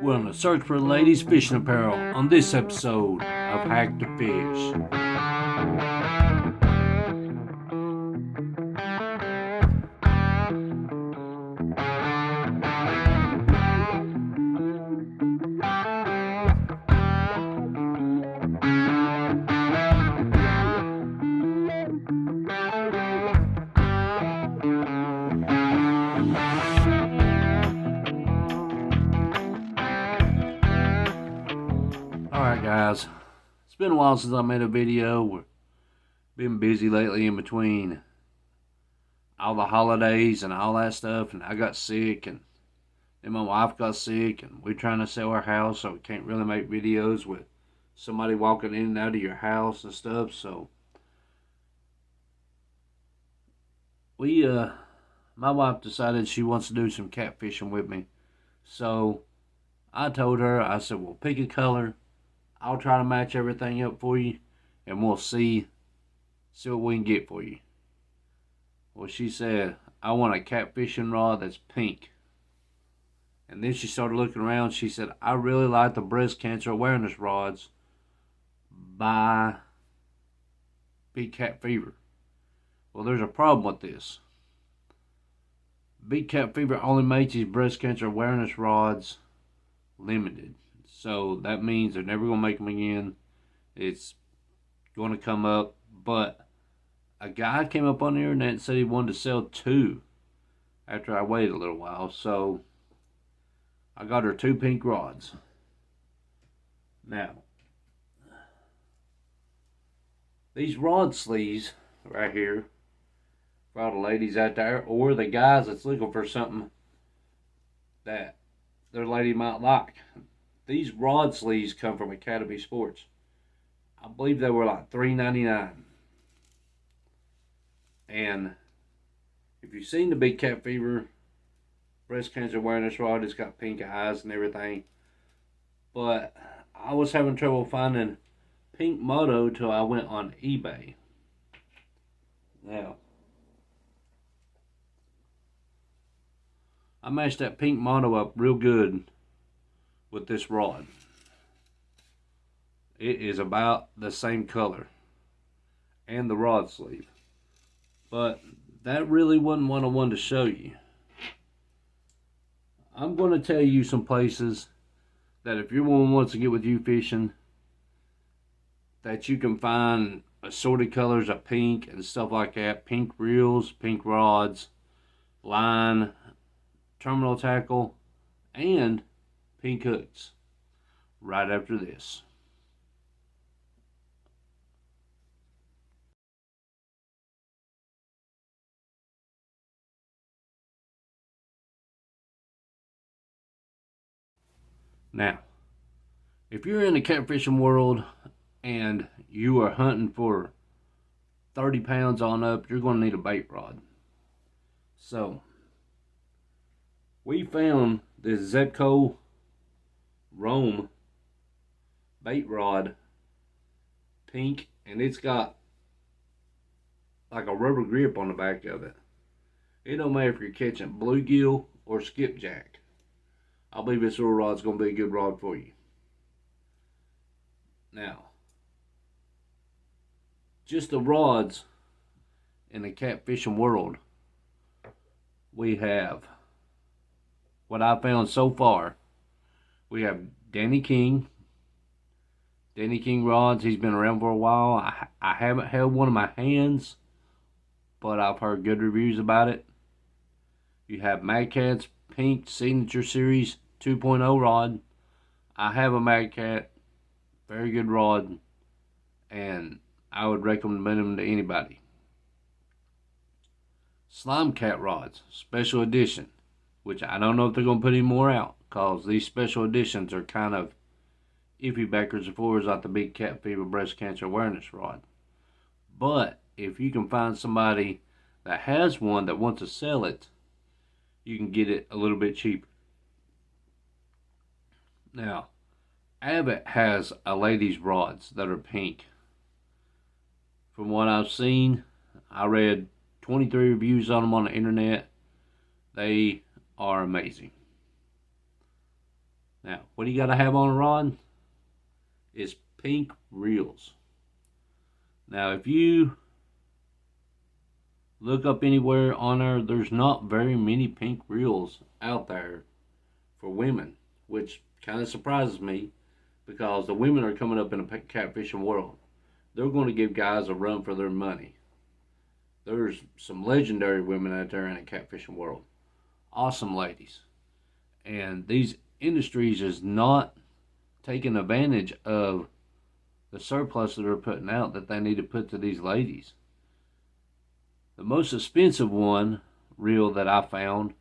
We're on a search for ladies' fishing apparel on this episode of Hack to Fish. Alright guys, it's been a while since I made a video. We've been busy lately in between all the holidays and all that stuff, and I got sick, and then my wife got sick, and we're trying to sell our house, so we can't really make videos with somebody walking in and out of your house and stuff. So my wife decided she wants to do some catfishing with me. So I told her, I said, well, pick a color. I'll try to match everything up for you, and we'll see what we can get for you. Well, she said, I want a catfishing rod that's pink. And then she started looking around. She said, I really like the breast cancer awareness rods by Big Cat Fever. Well, there's a problem with this. Big Cat Fever only makes these breast cancer awareness rods limited. So that means they're never going to make them again. It's going to come up. But a guy came up on the internet and said he wanted to sell two after I waited a little while. So I got her two pink rods. Now, these rod sleeves right here, for all the ladies out there, or the guys that's looking for something that their lady might like. These rod sleeves come from Academy Sports. I believe they were like $3.99. And if you've seen the Big Cat Fever breast cancer awareness rod, it's got pink eyes and everything. But I was having trouble finding pink moto till I went on eBay. Now, I matched that pink moto up real good with this rod. It is about the same color and the rod sleeve, but that really wasn't what I wanted to show you. I'm going to tell you some places that if your woman wants to get with you fishing, that you can find assorted colors of pink and stuff like that. Pink reels, pink rods, line, terminal tackle, and pink hooks right after this. Now, if you're in the catfishing world and you are hunting for 30 pounds on up, you're going to need a bait rod. So, we found this Zepco Rome bait rod, pink, and it's got like a rubber grip on the back of it. It don't matter if you're catching bluegill or skipjack. I believe this little rod's going to be a good rod for you. Now, just the rods in the catfishing world, we have, what I found so far, we have Danny King rods. He's been around for a while. I haven't held one in my hands, but I've heard good reviews about it. You have Mad Cat's pink signature series 2.0 rod. I have a Mad Cat, very good rod, and I would recommend them to anybody. Slime Cat rods, special edition, which I don't know if they're going to put any more out, because these special editions are kind of iffy backwards and forwards like the Big Cat Fever breast cancer awareness rod. But if you can find somebody that has one that wants to sell it, you can get it a little bit cheaper. Now, Abbott has a ladies' rods that are pink. From what I've seen, I read 23 reviews on them on the internet. They are amazing. Now, what do you got to have on a rod? Is pink reels. Now, if you look up anywhere on there, there's not very many pink reels out there for women, which kind of surprises me because the women are coming up in the catfishing world. They're going to give guys a run for their money. There's some legendary women out there in the catfishing world. Awesome ladies. And these industries is not taking advantage of the surplus that they're putting out that they need to put to these ladies. The most expensive one reel that I found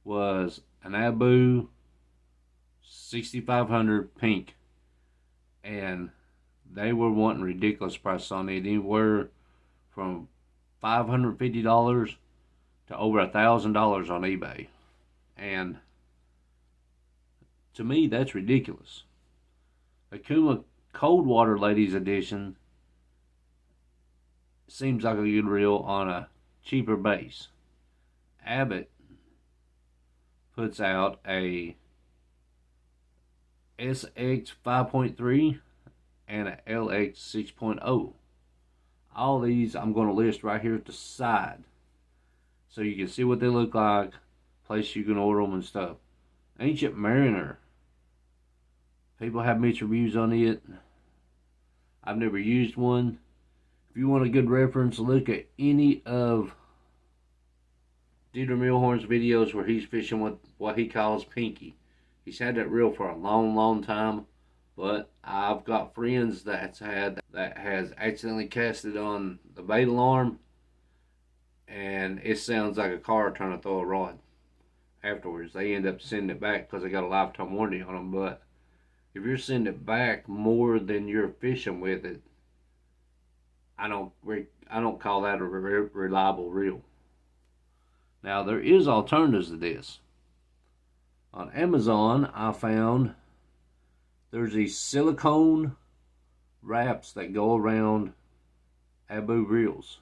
was an Abu 6500 pink, and they were wanting ridiculous prices on it, anywhere from $550 to over $1,000 on eBay. And to me, that's ridiculous. Akuma Cold Water Ladies Edition seems like a good reel on a cheaper base. Abbott puts out a SX 5.3 and a LX 6.0. All these I'm going to list right here at the side so you can see what they look like, place you can order them and stuff. Ancient Mariner, people have mixed reviews on it. I've never used one. If you want a good reference, look at any of Dieter Milhorn's videos where he's fishing with what he calls pinky. He's had that reel for a long time, but I've got friends that has accidentally casted on the bait alarm, and it sounds like a car trying to throw a rod. Afterwards, they end up sending it back because they got a lifetime warranty on them. But if you're sending it back more than you're fishing with it, I don't call that a reliable reel. Now, there is alternatives to this. On Amazon, I found there's these silicone wraps that go around Abu reels.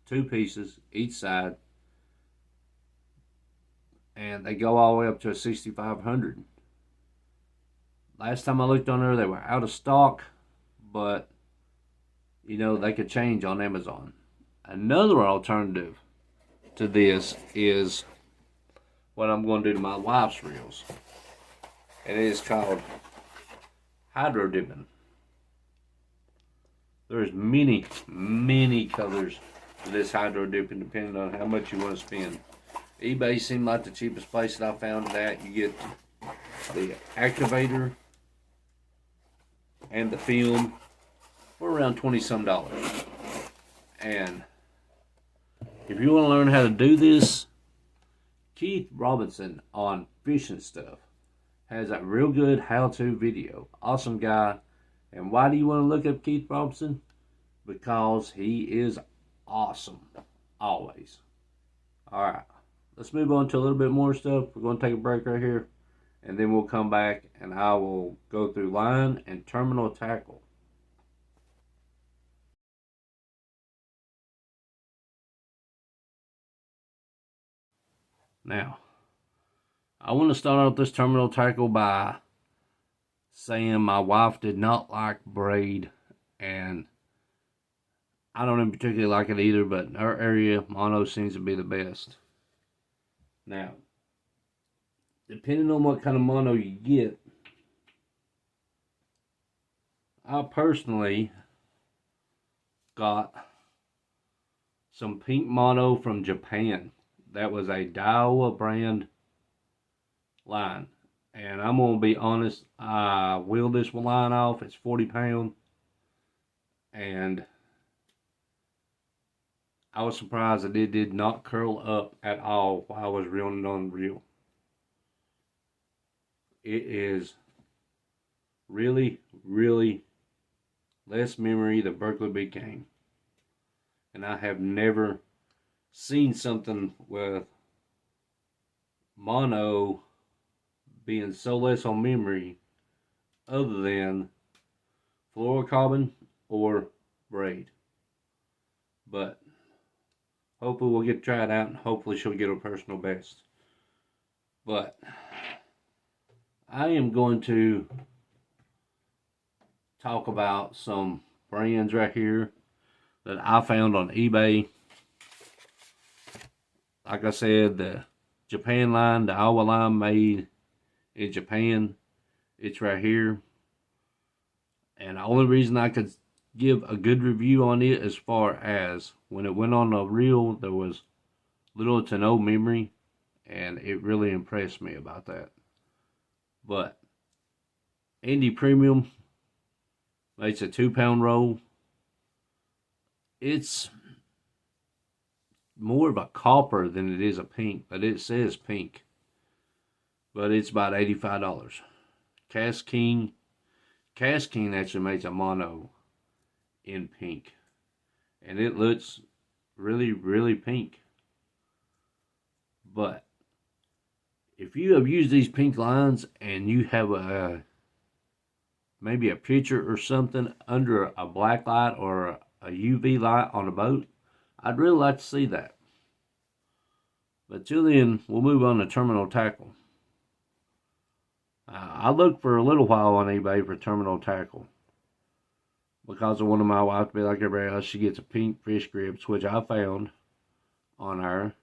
2 pieces each side. And they go all the way up to a 6500. Last time I looked on there, they were out of stock, but you know, they could change on Amazon. Another alternative to this is what I'm going to do to my wife's reels. And it is called hydro dipping. There's many colors for this hydro dipping depending on how much you want to spend. eBay seemed like the cheapest place that I found that. You get the activator and the film for around $20-some. And if you want to learn how to do this, Keith Robinson on Fishing Stuff has a real good how-to video. Awesome guy. And why do you want to look up Keith Robinson? Because he is awesome. Always. Alright. Let's move on to a little bit more stuff. We're going to take a break right here. And then we'll come back and I will go through line and terminal tackle. Now, I want to start out this terminal tackle by saying my wife did not like braid, and I don't in particular like it either, but in our area, mono seems to be the best. Now, depending on what kind of mono you get, I personally got some pink mono from Japan. That was a Daiwa brand line. And I'm going to be honest, I wheeled this line off. It's 40 pounds. And I was surprised that it did not curl up at all while I was reeling it on the reel. It is really less memory than Berkeley became. And I have never seen something with mono being so less on memory other than fluorocarbon or braid. But hopefully we'll get to try it out, and hopefully she'll get her personal best. But I am going to talk about some brands right here that I found on eBay. Like I said, the Japan line, the Awa line made in Japan. It's right here. And the only reason I could give a good review on it, as far as when it went on the reel, there was little to no memory, and it really impressed me about that. But Indie Premium makes a 2-pound roll. It's more of a copper than it is a pink, but it says pink. But it's about $85. Cast King actually makes a mono in pink, and it looks really, really pink. But if you have used these pink lines and you have maybe a picture or something under a black light or a UV light on a boat, I'd really like to see that. But till then, we'll move on to terminal tackle. I looked for a little while on eBay for terminal tackle, because I wanted my wife to be like everybody else. She gets a pink fish grips, which I found on her.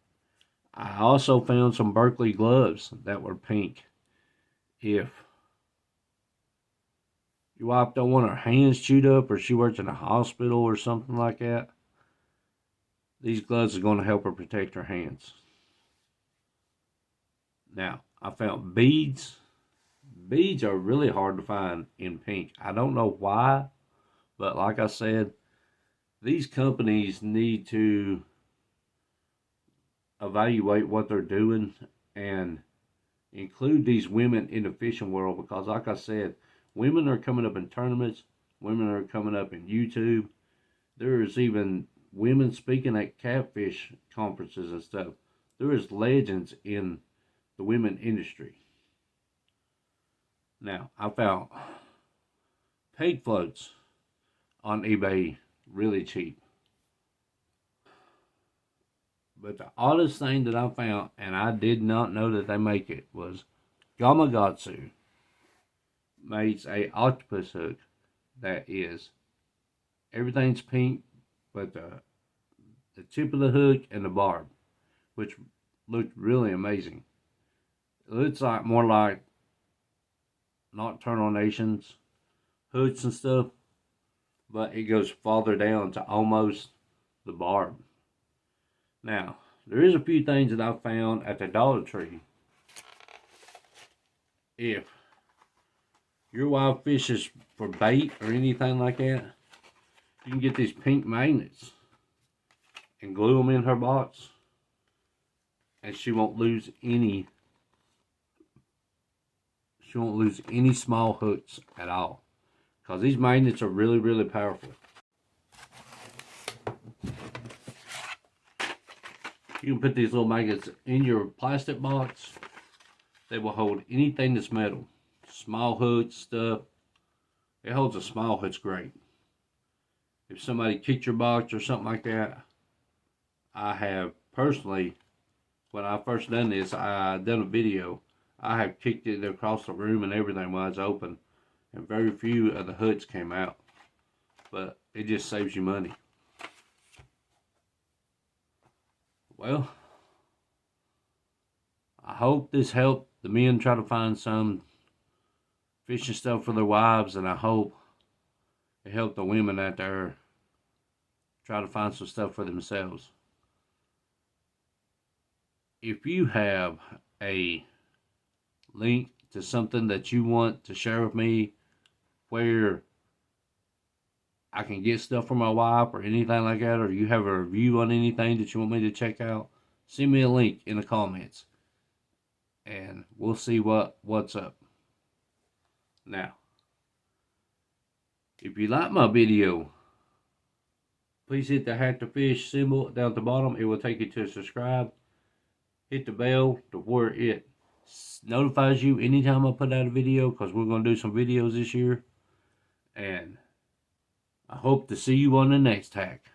I also found some Berkeley gloves that were pink. If your wife don't want her hands chewed up, or she works in a hospital or something like that, these gloves are going to help her protect her hands. Now, I found beads. Beads are really hard to find in pink. I don't know why, but like I said, these companies need to evaluate what they're doing and include these women in the fishing world, because like I said, women are coming up in tournaments, women are coming up in YouTube. There's even women speaking at catfish conferences and stuff. There is legends in the women industry. Now, I found peg floats on eBay really cheap. But the oddest thing that I found, and I did not know that they make it, was Gamakatsu makes a octopus hook that is, everything's pink, but the tip of the hook and the barb, which looked really amazing. It looks like more like Nocturnal Nations hooks and stuff, but it goes farther down to almost the barb. Now, there is a few things that I found at the Dollar Tree. If your wife fishes for bait or anything like that, you can get these pink magnets and glue them in her box, and she won't lose any small hooks at all, because these magnets are really, really powerful. You can put these little magnets in your plastic box. They will hold anything that's metal. Small hooks, stuff. It holds a small hook's great. If somebody kicked your box or something like that, I have personally, when I first done this, I done a video. I have kicked it across the room and everything while it's open, and very few of the hooks came out. But it just saves you money. Well, I hope this helped the men try to find some fishing stuff for their wives, and I hope it helped the women out there try to find some stuff for themselves. If you have a link to something that you want to share with me where I can get stuff for my wife or anything like that, or you have a review on anything that you want me to check out, send me a link in the comments and we'll see what's up. Now, if you like my video, please hit the hack to fish symbol down at the bottom. It will take you to subscribe. Hit the bell to where it notifies you anytime I put out a video, because we're going to do some videos this year. And I hope to see you on the next hack.